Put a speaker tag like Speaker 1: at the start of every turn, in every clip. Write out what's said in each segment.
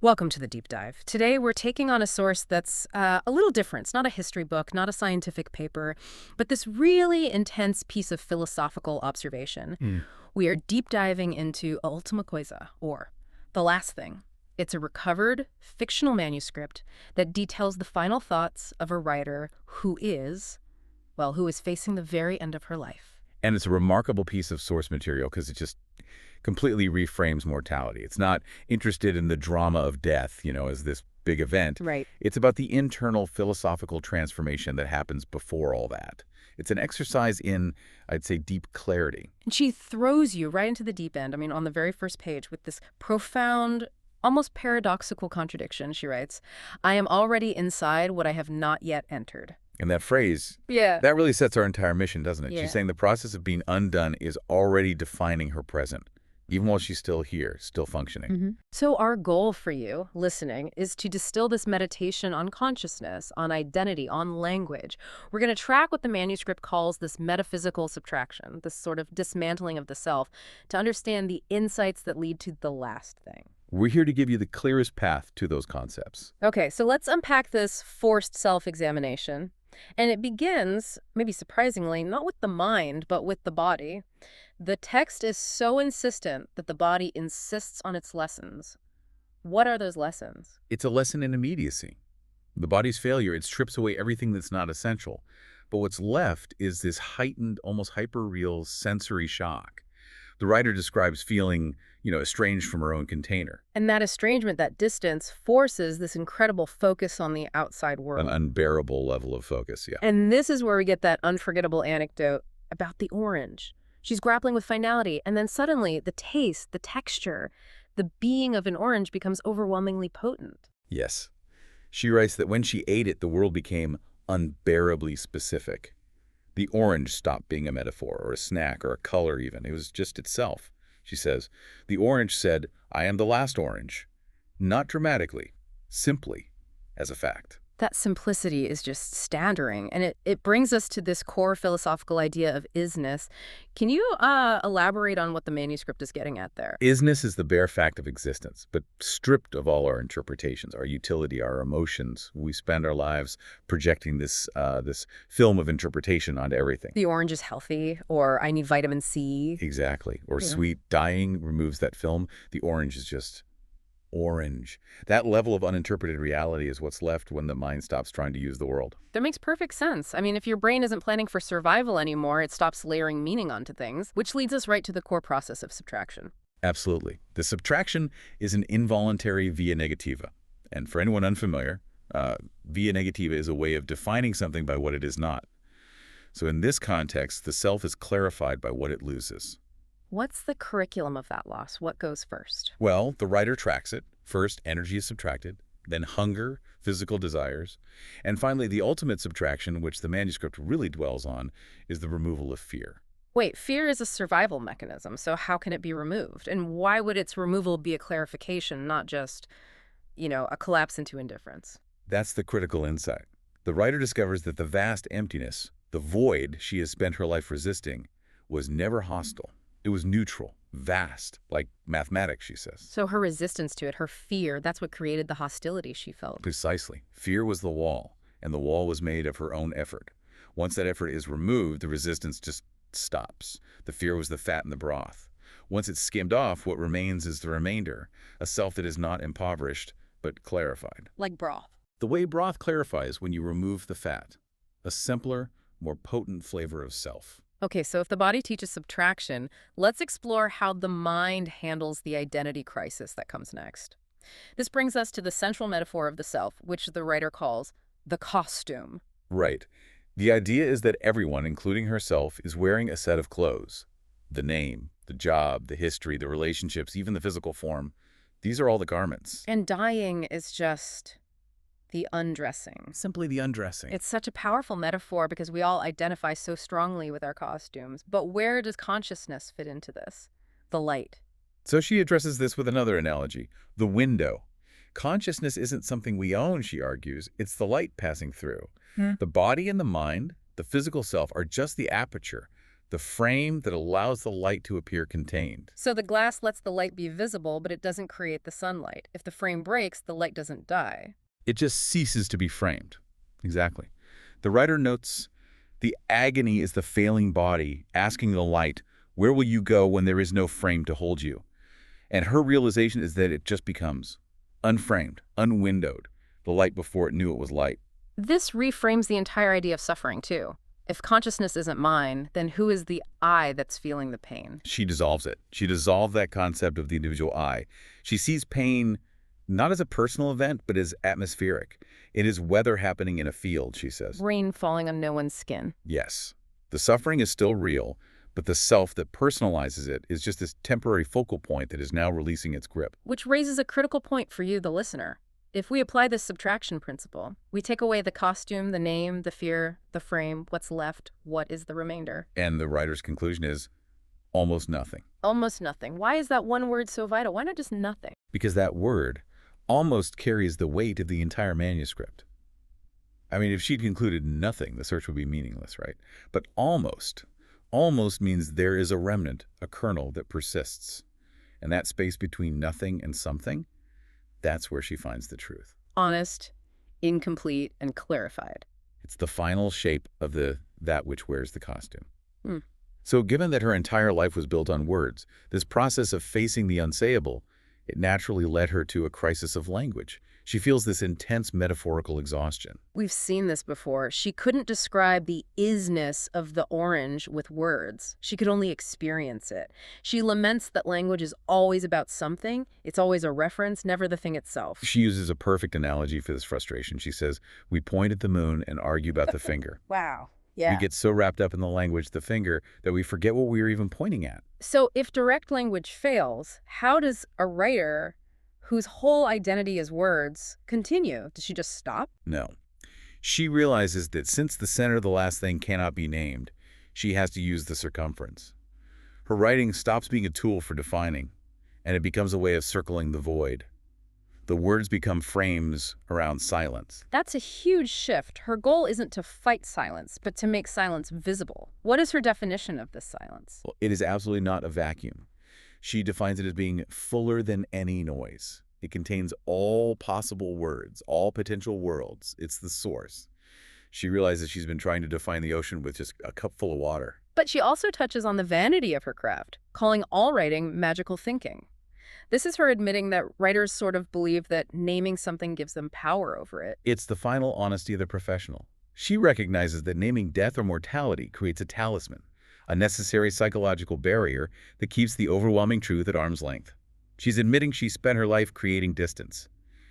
Speaker 1: Welcome to the deep dive. Today we're taking on a source that's a little different. It's not a history book, not a scientific paper, but this really intense piece of philosophical observation.
Speaker 2: Mm.
Speaker 1: We are deep diving into ÚLTIMA COISA, or The Last Thing. It's a recovered, fictional manuscript that details the final thoughts of a writer who is facing the very end of her life.
Speaker 2: And it's a remarkable piece of source material because it just completely reframes mortality. It's not interested in the drama of death, as this big event.
Speaker 1: Right.
Speaker 2: It's about the internal philosophical transformation that happens before all that. It's an exercise in, I'd say, deep clarity.
Speaker 1: And she throws you right into the deep end, on the very first page with this profound, almost paradoxical contradiction. She writes, "I am already inside what I have not yet entered."
Speaker 2: And that phrase,
Speaker 1: Yeah.
Speaker 2: that really sets our entire mission, doesn't it?
Speaker 1: Yeah.
Speaker 2: She's saying the process of being undone is already defining her present, even while she's still here, still functioning.
Speaker 1: So our goal for you, listening, is to distill this meditation on consciousness, on identity, on language. We're going to track what the manuscript calls this metaphysical subtraction, this sort of dismantling of the self, to understand the insights that lead to the last thing.
Speaker 2: We're here to give you the clearest path to those concepts.
Speaker 1: Okay, so let's unpack this forced self-examination. And it begins, maybe surprisingly, not with the mind, but with the body. The text is so insistent that the body insists on its lessons. What are those lessons?
Speaker 2: It's a lesson in immediacy. The body's failure, it strips away everything that's not essential. But what's left is this heightened, almost hyper-real sensory shock. The writer describes feeling, estranged from her own container.
Speaker 1: And that estrangement, that distance, forces this incredible focus on the outside world.
Speaker 2: An unbearable level of focus, yeah.
Speaker 1: And this is where we get that unforgettable anecdote about the orange. She's grappling with finality, and then suddenly the taste, the texture, the being of an orange becomes overwhelmingly potent.
Speaker 2: Yes. She writes that when she ate it, the world became unbearably specific. The orange stopped being a metaphor or a snack or a color even. It was just itself. She says, the orange said, "I am the last orange." Not dramatically, simply as a fact.
Speaker 1: That simplicity is just staggering, and it brings us to this core philosophical idea of is-ness. Can you elaborate on what the manuscript is getting at there?
Speaker 2: Is-ness is the bare fact of existence, but stripped of all our interpretations, our utility, our emotions. We spend our lives projecting this film of interpretation onto everything.
Speaker 1: The orange is healthy, or I need vitamin C.
Speaker 2: Exactly. Or sweet. Dying removes that film. The orange is just orange. That level of uninterpreted reality is what's left when the mind stops trying to use the world.
Speaker 1: That makes perfect sense. If your brain isn't planning for survival anymore, it stops layering meaning onto things, which leads us right to the core process of subtraction.
Speaker 2: Absolutely. The subtraction is an involuntary via negativa. And for anyone unfamiliar, via negativa is a way of defining something by what it is not. So in this context, the self is clarified by what it loses.
Speaker 1: What's the curriculum of that loss? What goes first?
Speaker 2: Well, the writer tracks it. First, energy is subtracted, then hunger, physical desires, and finally, the ultimate subtraction, which the manuscript really dwells on, is the removal of fear.
Speaker 1: Wait, fear is a survival mechanism, so how can it be removed? And why would its removal be a clarification, not just, a collapse into indifference?
Speaker 2: That's the critical insight. The writer discovers that the vast emptiness, the void she has spent her life resisting, was never hostile. It was neutral, vast, like mathematics, she says.
Speaker 1: So her resistance to it, her fear, that's what created the hostility she felt.
Speaker 2: Precisely. Fear was the wall, and the wall was made of her own effort. Once that effort is removed, the resistance just stops. The fear was the fat in the broth. Once it's skimmed off, what remains is the remainder, a self that is not impoverished, but clarified.
Speaker 1: Like broth.
Speaker 2: The way broth clarifies when you remove the fat. A simpler, more potent flavor of self.
Speaker 1: Okay, so if the body teaches subtraction, let's explore how the mind handles the identity crisis that comes next. This brings us to the central metaphor of the self, which the writer calls the costume.
Speaker 2: Right. The idea is that everyone, including herself, is wearing a set of clothes. The name, the job, the history, the relationships, even the physical form. These are all the garments.
Speaker 1: And dying is just the undressing.
Speaker 2: Simply the undressing.
Speaker 1: It's such a powerful metaphor because we all identify so strongly with our costumes. But where does consciousness fit into this? The light.
Speaker 2: So she addresses this with another analogy, the window. Consciousness isn't something we own, she argues. It's the light passing through. The body and the mind, the physical self, are just the aperture, the frame that allows the light to appear contained.
Speaker 1: So the glass lets the light be visible, but it doesn't create the sunlight. If the frame breaks, the light doesn't die.
Speaker 2: It just ceases to be framed. Exactly. The writer notes, the agony is the failing body asking the light, where will you go when there is no frame to hold you? And her realization is that it just becomes unframed, unwindowed, the light before it knew it was light.
Speaker 1: This reframes the entire idea of suffering, too. If consciousness isn't mine, then who is the I that's feeling the pain?
Speaker 2: She dissolves it. She dissolved that concept of the individual I. She sees pain not as a personal event, but as atmospheric. It is weather happening in a field, she says.
Speaker 1: Rain falling on no one's skin.
Speaker 2: Yes. The suffering is still real, but the self that personalizes it is just this temporary focal point that is now releasing its grip.
Speaker 1: Which raises a critical point for you, the listener. If we apply this subtraction principle, we take away the costume, the name, the fear, the frame, what's left, what is the remainder?
Speaker 2: And the writer's conclusion is almost nothing.
Speaker 1: Almost nothing. Why is that one word so vital? Why not just nothing?
Speaker 2: Because that word almost carries the weight of the entire manuscript. I mean, if she'd concluded nothing, the search would be meaningless, right? But almost means there is a remnant, a kernel that persists. And that space between nothing and something, that's where she finds the truth.
Speaker 1: Honest, incomplete, and clarified.
Speaker 2: It's the final shape of that which wears the costume.
Speaker 1: Hmm.
Speaker 2: So given that her entire life was built on words, this process of facing the unsayable, it naturally led her to a crisis of language. She feels this intense metaphorical exhaustion.
Speaker 1: We've seen this before. She couldn't describe the is-ness of the orange with words. She could only experience it. She laments that language is always about something. It's always a reference, never the thing itself.
Speaker 2: She uses a perfect analogy for this frustration. She says, we point at the moon and argue about the finger.
Speaker 1: Wow. Yeah.
Speaker 2: We get so wrapped up in the language, the finger, that we forget what we were even pointing at.
Speaker 1: So if direct language fails, how does a writer whose whole identity is words continue? Does she just stop?
Speaker 2: No. She realizes that since the center of the last thing cannot be named, she has to use the circumference. Her writing stops being a tool for defining, and it becomes a way of circling the void. The words become frames around silence.
Speaker 1: That's a huge shift. Her goal isn't to fight silence, but to make silence visible. What is her definition of this silence?
Speaker 2: Well, it is absolutely not a vacuum. She defines it as being fuller than any noise. It contains all possible words, all potential worlds. It's the source. She realizes she's been trying to define the ocean with just a cup full of water.
Speaker 1: But she also touches on the vanity of her craft, calling all writing magical thinking. This is her admitting that writers sort of believe that naming something gives them power over it.
Speaker 2: It's the final honesty of the professional. She recognizes that naming death or mortality creates a talisman, a necessary psychological barrier that keeps the overwhelming truth at arm's length. She's admitting she spent her life creating distance,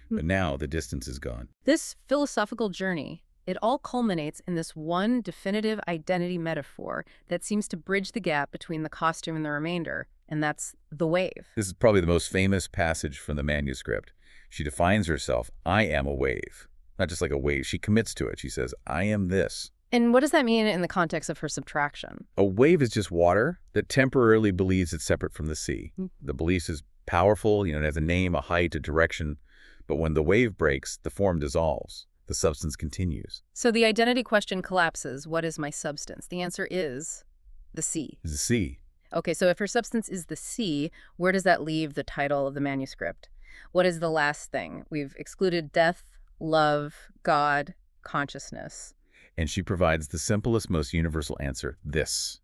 Speaker 2: but now the distance is gone.
Speaker 1: This philosophical journey, it all culminates in this one definitive identity metaphor that seems to bridge the gap between the costume and the remainder, and that's the wave.
Speaker 2: This is probably the most famous passage from the manuscript. She defines herself, I am a wave. Not just like a wave, she commits to it. She says, I am this.
Speaker 1: And what does that mean in the context of her subtraction?
Speaker 2: A wave is just water that temporarily believes it's separate from the sea. The belief is powerful, it has a name, a height, a direction. But when the wave breaks, the form dissolves. The substance continues.
Speaker 1: So the identity question collapses. What is my substance? The answer is the sea.
Speaker 2: It's the sea.
Speaker 1: Okay, so if her substance is the sea, where does that leave the title of the manuscript? What is the last thing? We've excluded death, love, God, consciousness.
Speaker 2: And she provides the simplest, most universal answer, this.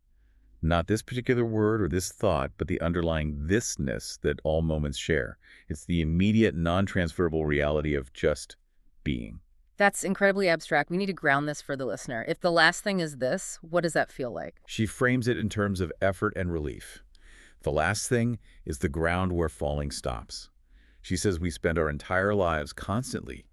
Speaker 2: Not this particular word or this thought, but the underlying thisness that all moments share. It's the immediate, non-transferable reality of just being.
Speaker 1: That's incredibly abstract. We need to ground this for the listener. If the last thing is this, what does that feel like?
Speaker 2: She frames it in terms of effort and relief. The last thing is the ground where falling stops. She says we spend our entire lives constantly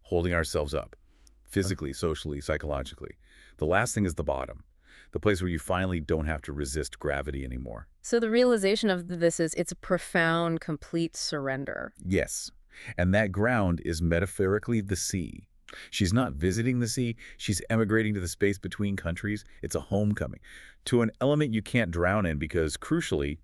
Speaker 2: holding ourselves up, physically, socially, psychologically. The last thing is the bottom, the place where you finally don't have to resist gravity anymore.
Speaker 1: So the realization of this is it's a profound, complete surrender.
Speaker 2: Yes. And that ground is metaphorically the sea. She's not visiting the sea. She's emigrating to the space between countries. It's a homecoming to an element you can't drown in because, crucially,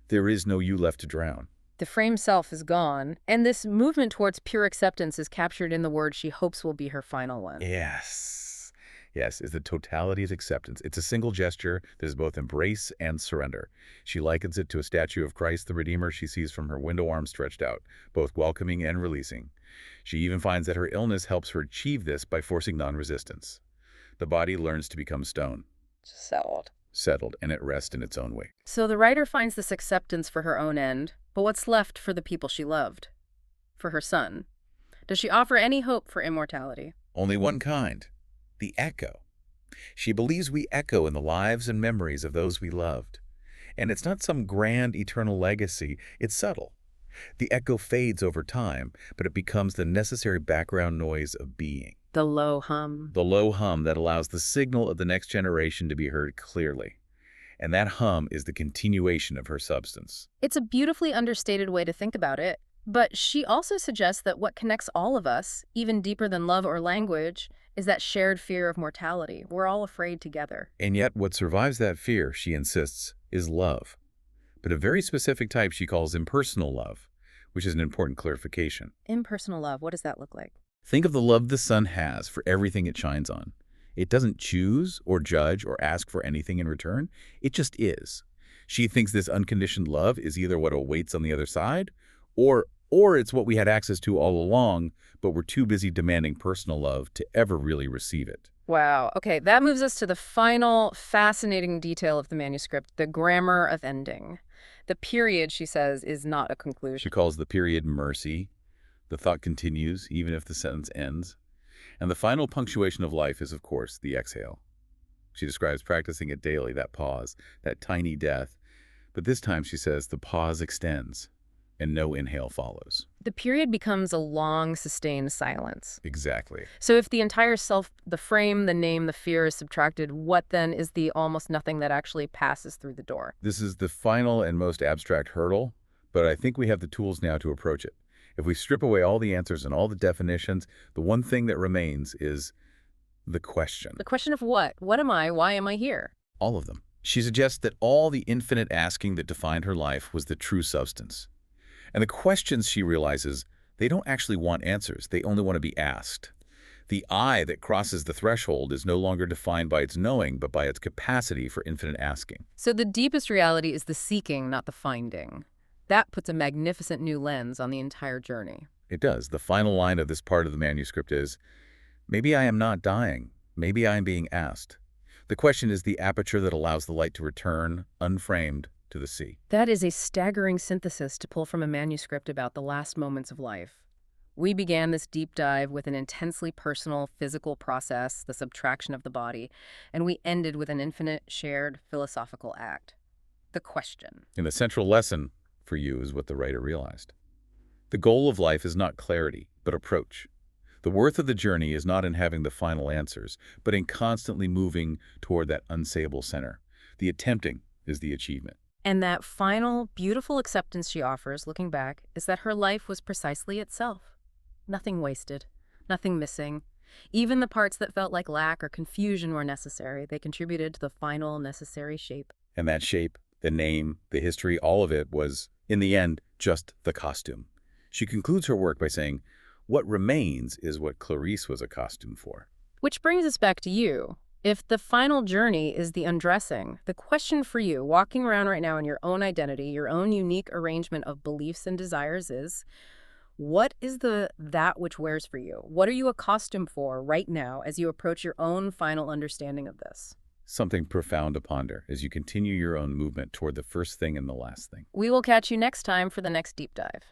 Speaker 2: there is no you left to drown.
Speaker 1: The frame self is gone, and this movement towards pure acceptance is captured in the word she hopes will be her final one.
Speaker 2: Yes. Yes, is the totality of acceptance. It's a single gesture that is both embrace and surrender. She likens it to a statue of Christ the Redeemer she sees from her window arms stretched out, both welcoming and releasing. She even finds that her illness helps her achieve this by forcing non-resistance. The body learns to become stone, settled, and at rest in its own way.
Speaker 1: So the writer finds this acceptance for her own end, but what's left for the people she loved? For her son? Does she offer any hope for immortality?
Speaker 2: Only one kind, the echo. She believes we echo in the lives and memories of those we loved. And it's not some grand eternal legacy, it's subtle. The echo fades over time, but it becomes the necessary background noise of being.
Speaker 1: The low hum.
Speaker 2: The low hum that allows the signal of the next generation to be heard clearly. And that hum is the continuation of her substance.
Speaker 1: It's a beautifully understated way to think about it, but she also suggests that what connects all of us, even deeper than love or language, is that shared fear of mortality. We're all afraid together.
Speaker 2: And yet what survives that fear, she insists, is love. But a very specific type she calls impersonal love, which is an important clarification.
Speaker 1: Impersonal love, what does that look like?
Speaker 2: Think of the love the sun has for everything it shines on. It doesn't choose or judge or ask for anything in return. It just is. She thinks this unconditioned love is either what awaits on the other side, or it's what we had access to all along, but we're too busy demanding personal love to ever really receive it.
Speaker 1: Wow. Okay, that moves us to the final fascinating detail of the manuscript, the grammar of ending. The period, she says, is not a conclusion.
Speaker 2: She calls the period mercy. The thought continues, even if the sentence ends. And the final punctuation of life is, of course, the exhale. She describes practicing it daily, that pause, that tiny death. But this time, she says, the pause extends, and no inhale follows.
Speaker 1: The period becomes a long, sustained silence.
Speaker 2: Exactly.
Speaker 1: So if the entire self, the frame, the name, the fear is subtracted, what then is the almost nothing that actually passes through the door?
Speaker 2: This is the final and most abstract hurdle, but I think we have the tools now to approach it. If we strip away all the answers and all the definitions, the one thing that remains is the question.
Speaker 1: The question of what? What am I? Why am I here?
Speaker 2: All of them. She suggests that all the infinite asking that defined her life was the true substance. And the questions, she realizes, they don't actually want answers. They only want to be asked. The I that crosses the threshold is no longer defined by its knowing, but by its capacity for infinite asking.
Speaker 1: So the deepest reality is the seeking, not the finding. That puts a magnificent new lens on the entire journey.
Speaker 2: It does. The final line of this part of the manuscript is, maybe I am not dying. Maybe I am being asked. The question is the aperture that allows the light to return, unframed, to the sea.
Speaker 1: That is a staggering synthesis to pull from a manuscript about the last moments of life. We began this deep dive with an intensely personal physical process, the subtraction of the body, and we ended with an infinite shared philosophical act. The question.
Speaker 2: And the central lesson for you is what the writer realized. The goal of life is not clarity, but approach. The worth of the journey is not in having the final answers, but in constantly moving toward that unsayable center. The attempting is the achievement.
Speaker 1: And that final, beautiful acceptance she offers, looking back, is that her life was precisely itself. Nothing wasted, nothing missing. Even the parts that felt like lack or confusion were necessary. They contributed to the final necessary shape.
Speaker 2: And that shape, the name, the history, all of it was, in the end, just the costume. She concludes her work by saying, what remains is what Clarice was a costume for.
Speaker 1: Which brings us back to you. If the final journey is the undressing, the question for you, walking around right now in your own identity, your own unique arrangement of beliefs and desires is, what is that which wears for you? What are you a costume for right now as you approach your own final understanding of this?
Speaker 2: Something profound to ponder as you continue your own movement toward the first thing and the last thing.
Speaker 1: We will catch you next time for the next deep dive.